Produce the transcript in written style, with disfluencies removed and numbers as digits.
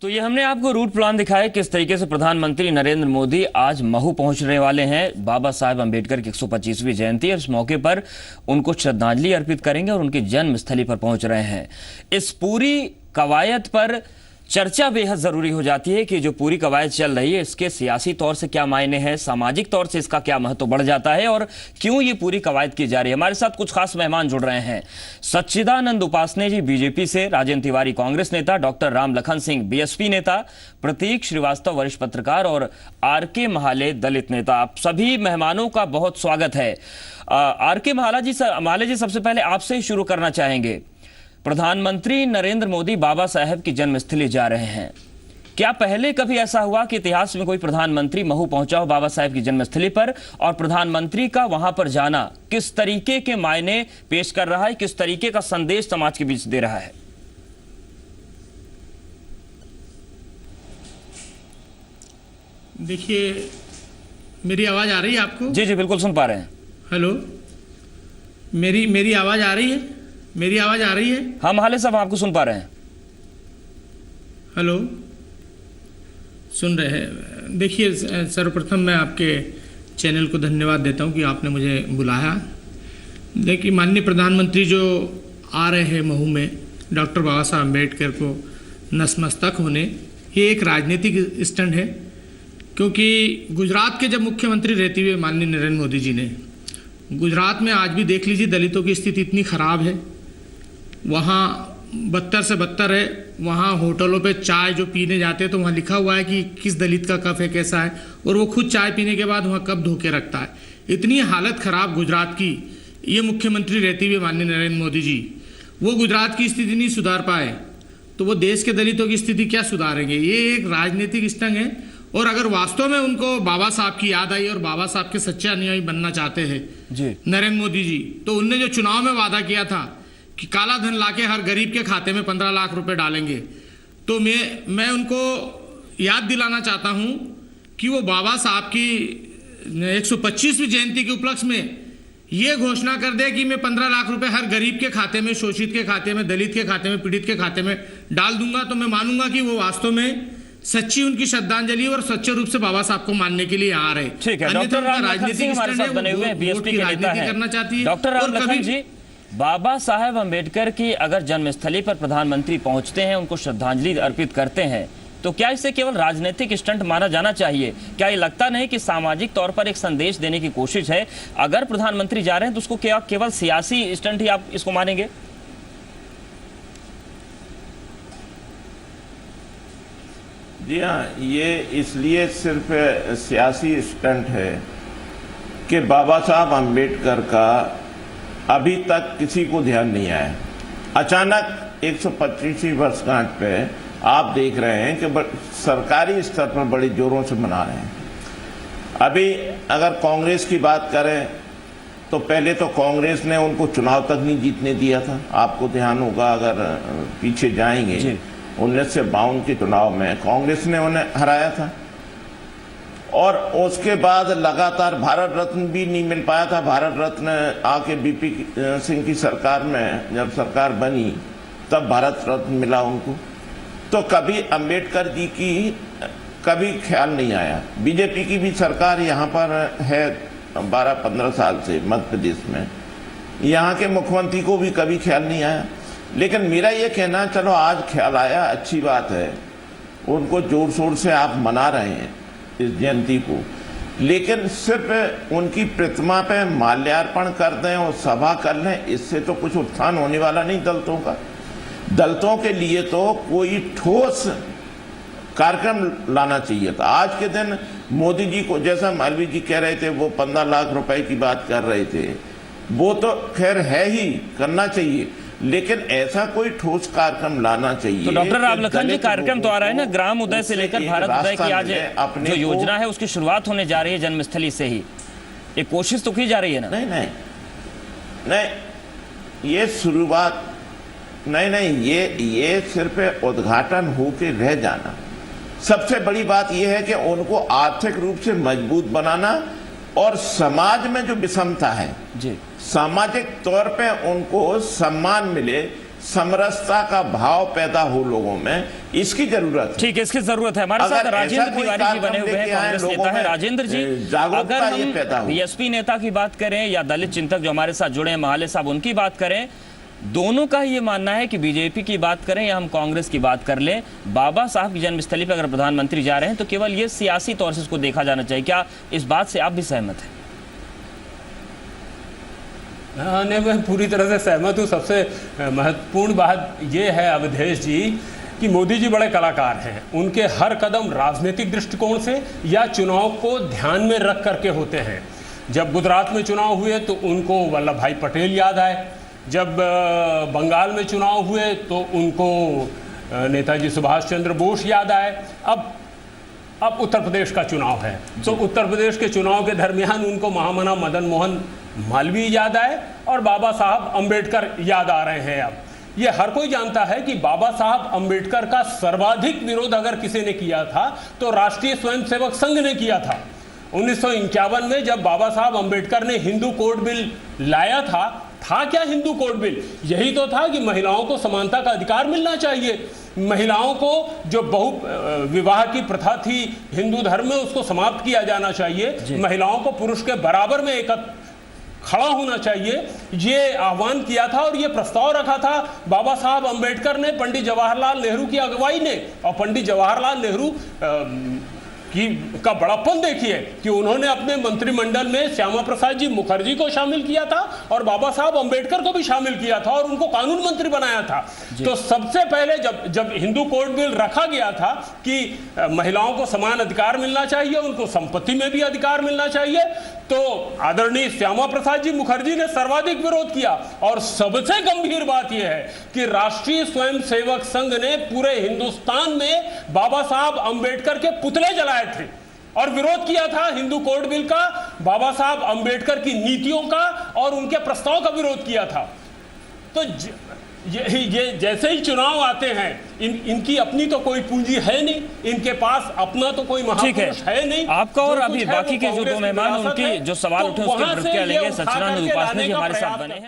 तो ये हमने आपको रूट प्लान दिखाया किस तरीके से प्रधानमंत्री नरेंद्र मोदी आज महू पहुंचने वाले हैं। बाबा साहेब अंबेडकर की 125वीं जयंती है। इस मौके पर उनको श्रद्धांजलि अर्पित करेंगे और उनकी जन्मस्थली पर पहुंच रहे हैं। इस पूरी कवायद पर चर्चा बेहद जरूरी हो जाती है कि जो पूरी कवायद चल रही है इसके सियासी तौर से क्या मायने हैं, सामाजिक तौर से इसका क्या महत्व बढ़ जाता है और क्यों ये पूरी कवायद की जा रही है। हमारे साथ कुछ खास मेहमान जुड़ रहे हैं। सच्चिदानंद उपासने जी बीजेपी से, राजेंद्र तिवारी कांग्रेस नेता, डॉक्टर रामलखन सिंह बीएसपी नेता, प्रतीक श्रीवास्तव वरिष्ठ पत्रकार और आर.के. महाले दलित नेता। आप सभी मेहमानों का बहुत स्वागत है। आर.के. महाले जी सबसे पहले आपसे ही शुरू करना चाहेंगे। प्रधानमंत्री नरेंद्र मोदी बाबा साहेब की जन्मस्थली जा रहे हैं। क्या पहले कभी ऐसा हुआ कि इतिहास में कोई प्रधानमंत्री महू पहुंचा हो बाबा साहेब की जन्मस्थली पर, और प्रधानमंत्री का वहां पर जाना किस तरीके के मायने पेश कर रहा है, किस तरीके का संदेश समाज के बीच दे रहा है? देखिए, मेरी आवाज आ रही है आपको? जी जी बिल्कुल सुन पा रहे हैं। हेलो, मेरी आवाज आ रही है? मेरी आवाज आ रही है? हाँ महाले साहब, आपको सुन पा रहे हैं। हेलो, सुन रहे हैं? देखिए, सर्वप्रथम मैं आपके चैनल को धन्यवाद देता हूं कि आपने मुझे बुलाया। देखिए, माननीय प्रधानमंत्री जो आ रहे हैं महू में डॉक्टर बाबा साहब अम्बेडकर को नतमस्तक होने, ये एक राजनीतिक स्टंट है। क्योंकि गुजरात के जब मुख्यमंत्री रहते हुए माननीय नरेंद्र मोदी जी ने, गुजरात में आज भी देख लीजिए दलितों की स्थिति इतनी खराब है, वहाँ बदतर से बदतर है। वहाँ होटलों पे चाय जो पीने जाते हैं तो वहाँ लिखा हुआ है कि किस दलित का कफ है, कैसा है, और वो खुद चाय पीने के बाद वहाँ कप धो के रखता है। इतनी हालत खराब गुजरात की, ये मुख्यमंत्री रहते हुए माननीय नरेंद्र मोदी जी वो गुजरात की स्थिति नहीं सुधार पाए तो वो देश के दलितों की स्थिति क्या सुधारेंगे? ये एक राजनीतिक स्टंग है। और अगर वास्तव में उनको बाबा साहब की याद आई और बाबा साहब के सच्चे अनुयायी बनना चाहते हैं जी नरेंद्र मोदी जी, तो उनने जो चुनाव में वादा किया था कि काला धन लाके हर गरीब के खाते में 15 लाख रुपए डालेंगे, तो मैं उनको याद दिलाना चाहता हूं कि वो बाबा साहब की 125वीं जयंती के उपलक्ष्य में ये घोषणा कर दे कि मैं 15 लाख रुपए हर गरीब के खाते में, शोषित के खाते में, दलित के खाते में, पीड़ित के खाते में डाल दूंगा, तो मैं मानूंगा कि वो वास्तव में सच्ची उनकी श्रद्धांजलि और सच्चे रूप से बाबा साहब को मानने के लिए आ रहे। ठीक है, डॉक्टर रामलखन सिंह हमारे साथ बने हुए हैं, बीएसपी के नेता हैं। करना चाहती है डॉक्टर रामलखन जी, बाबा साहेब अंबेडकर की अगर जन्मस्थली पर प्रधानमंत्री पहुंचते हैं, उनको श्रद्धांजलि अर्पित करते हैं, तो क्या इसे केवल राजनीतिक स्टंट माना जाना चाहिए? क्या ये लगता नहीं कि सामाजिक तौर पर एक संदेश देने की कोशिश है? अगर प्रधानमंत्री जा रहे हैं तो उसको क्या केवल सियासी स्टंट ही आप इसको मानेंगे? जी हाँ, ये इसलिए सिर्फ सियासी स्टंट है कि बाबा साहब अंबेडकर का अभी तक किसी को ध्यान नहीं आया। अचानक 125वीं वर्षगांठ पे आप देख रहे हैं कि सरकारी स्तर पर बड़ी जोरों से मना रहे हैं। अभी अगर कांग्रेस की बात करें तो पहले तो कांग्रेस ने उनको चुनाव तक नहीं जीतने दिया था। आपको ध्यान होगा, अगर पीछे जाएंगे 1952 के चुनाव में कांग्रेस ने उन्हें हराया था, और उसके बाद लगातार भारत रत्न भी नहीं मिल पाया था। भारत रत्न आके बीपी सिंह की सरकार में जब सरकार बनी तब भारत रत्न मिला उनको। तो कभी अंबेडकर जी की कभी ख्याल नहीं आया। बीजेपी की भी सरकार यहाँ पर है 12-15 साल से मध्य प्रदेश में, यहाँ के मुख्यमंत्री को भी कभी ख्याल नहीं आया। लेकिन मेरा ये कहना, चलो आज ख्याल आया, अच्छी बात है, उनको जोर शोर से आप मना रहे हैं इस जयंती को, लेकिन सिर्फ उनकी प्रतिमा पे माल्यार्पण कर दें और सभा कर लें, इससे तो कुछ उत्थान होने वाला नहीं दलितों का। दलितों के लिए तो कोई ठोस कार्यक्रम लाना चाहिए था। आज के दिन मोदी जी को, जैसा मालवीय जी कह रहे थे, वो 15 लाख रुपए की बात कर रहे थे, वो तो खैर है ही, करना चाहिए, लेकिन ऐसा कोई ठोस कार्यक्रम लाना चाहिए। तो डॉक्टर रामलखन जी, कार्यक्रम तो आ रहा है ना, ग्राम उदय से लेकर भारत उदय की आज जो योजना है उसकी शुरुआत होने जा रही है जन्मस्थली से ही। एक कोशिश तो की जा रही है ना? नहीं, ये शुरुआत नहीं, ये सिर्फ उद्घाटन होके रह जाना। सबसे बड़ी बात यह है कि उनको आर्थिक रूप से मजबूत बनाना और समाज में जो विषमता है जी, सामाजिक तौर पे उनको सम्मान मिले, समरसता का भाव पैदा हो लोगों में, इसकी जरूरत है। ठीक है, इसकी जरूरत है। हमारे साथ राजेंद्र तिवारी जी बने हुए हैं, कांग्रेस नेता है। राजेंद्र जी, अगर हम बीएसपी नेता की बात करें या दलित चिंतक जो हमारे साथ जुड़े हैं, महाले साहब, उनकी बात करें, दोनों का ये मानना है कि बीजेपी की बात करें या हम कांग्रेस की बात कर लें, बाबा साहब की जन्मस्थली पर अगर प्रधानमंत्री जा रहे हैं तो केवल ये सियासी तौर से इसको देखा जाना चाहिए। क्या इस बात से आप भी सहमत हैं? नहीं, मैं पूरी तरह से सहमत हूँ। सबसे महत्वपूर्ण बात ये है अवधेश जी कि मोदी जी बड़े कलाकार हैं। उनके हर कदम राजनीतिक दृष्टिकोण से या चुनाव को ध्यान में रख करके होते हैं। जब गुजरात में चुनाव हुए तो उनको वल्लभ भाई पटेल याद आए, जब बंगाल में चुनाव हुए तो उनको नेताजी सुभाष चंद्र बोस याद आए। अब उत्तर प्रदेश का चुनाव है तो उत्तर प्रदेश के चुनाव के दरमियान उनको महामना मदन मोहन मालवीय याद आए और बाबा साहब अंबेडकर याद आ रहे हैं। अब ये हर कोई जानता है कि बाबा साहब अंबेडकर का सर्वाधिक विरोध अगर किसी ने किया था तो राष्ट्रीय स्वयंसेवक संघ ने किया था। 1951 में जब बाबा साहब अंबेडकर ने हिंदू कोड बिल लाया था क्या हिंदू कोड बिल? यही तो था कि महिलाओं को समानता का अधिकार मिलना चाहिए, महिलाओं को जो बहु विवाह की प्रथा थी हिंदू धर्म में उसको समाप्त किया जाना चाहिए, महिलाओं को पुरुष के बराबर में खड़ा होना चाहिए, ये आह्वान किया था और ये प्रस्ताव रखा था बाबा साहब अंबेडकर ने पंडित जवाहरलाल नेहरू की अगुवाई ने। और पंडित जवाहरलाल नेहरू का बड़ापन देखिए कि उन्होंने अपने मंत्रिमंडल में श्यामा प्रसाद जी मुखर्जी को शामिल किया था और बाबा साहब अंबेडकर को भी शामिल किया था और उनको कानून मंत्री बनाया था। तो सबसे पहले जब हिंदू कोड बिल रखा गया था कि महिलाओं को समान अधिकार मिलना चाहिए, उनको संपत्ति में भी अधिकार मिलना चाहिए, तो आदरणीय श्यामा प्रसाद जी मुखर्जी ने सर्वाधिक विरोध किया। और सबसे गंभीर बात यह है कि राष्ट्रीय स्वयंसेवक संघ ने पूरे हिंदुस्तान में बाबा साहब अंबेडकर के पुतले जलाए थे और विरोध किया था हिंदू कोड बिल का, बाबा साहब अंबेडकर की नीतियों का और उनके प्रस्ताव का विरोध किया था। तो ये जैसे ही चुनाव आते हैं इनकी अपनी तो कोई पूंजी है नहीं, इनके पास अपना तो कोई महापुरुष है नहीं। आपका और अभी बाकी के जो दो मेहमान उनकी जो सवाल उठे उसके प्रतिक्रिया लेंगे। सच्चिदानंद उपासने जी हमारे साथ बने हैं।